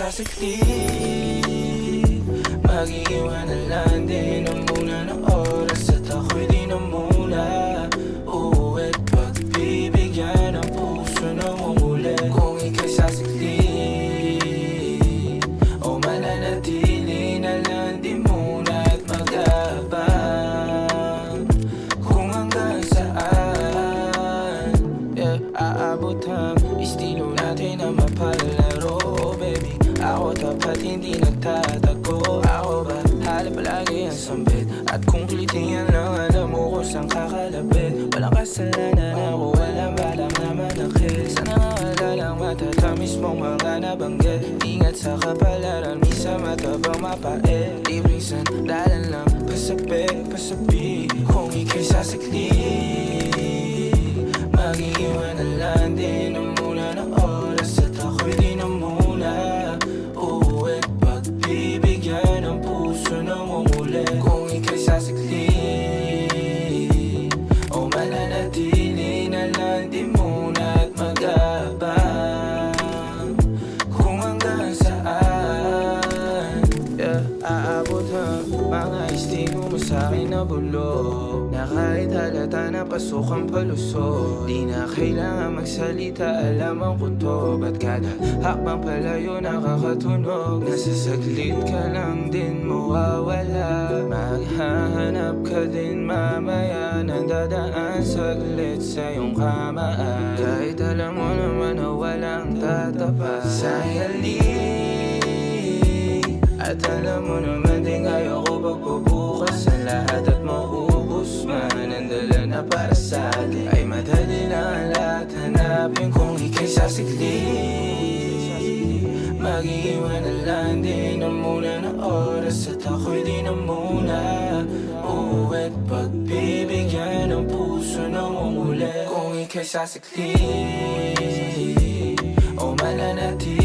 sasaklit, mag-iiwan na lang din ang muna ng oras. At ako'y di na muna uuwi't pagbibigyan ang puso ng umuli. Kung ika'y sasaklit o mananatili na lang di muna at mag-aabang kung hanggang saan aabot ang estilo natin na mapalaro. Baby, ako tapat hindi nagtatago. Ako ba hala palagi ang sambit? At kung klitiyan lang alam mo kung saan kakalapit. Walang kasalanan ako, walang balang na manakit. Sana maalalang matatamis mong mga nabanggit. Ingat sa kapalaran, misa matabang mapait. Libreng sandalan lang, pasabi kung ika'y sasaklit, mag-iiwan na lang din ang muna ng oras. At ako'y di na muna uuwi't pagbibigyan ang puso ng umuli. Kung ika'y sasaklit o mananatili na lang di muna at mag-aabang kung hanggang saan aabot ang mga estilo mo sa'kin na bulok. Na kahit halata na pasok ang palusot, di na kailangan magsalita, alaman ko to. Ba't kada hakbang palayo nakakatunog? Nasa saglit ka lang din mawawala. Maghahanap ka din mamaya nang dadaan saglit sa iyong kamaan. Kahit alam mo naman na walang tatapat sa'y halik. At alam mo naman din ayoko pagbubukas ang lahat at maubos man. Ang dala na para sa atin ay madali na ang lahat hanapin. Kung ika'y sasaklit, mag-iiwan na lang din ang muna ng oras. At ako'y di na muna uuwi't pagbibigyan ang puso ng umuli. Kung ika'y sasaklit o mananatili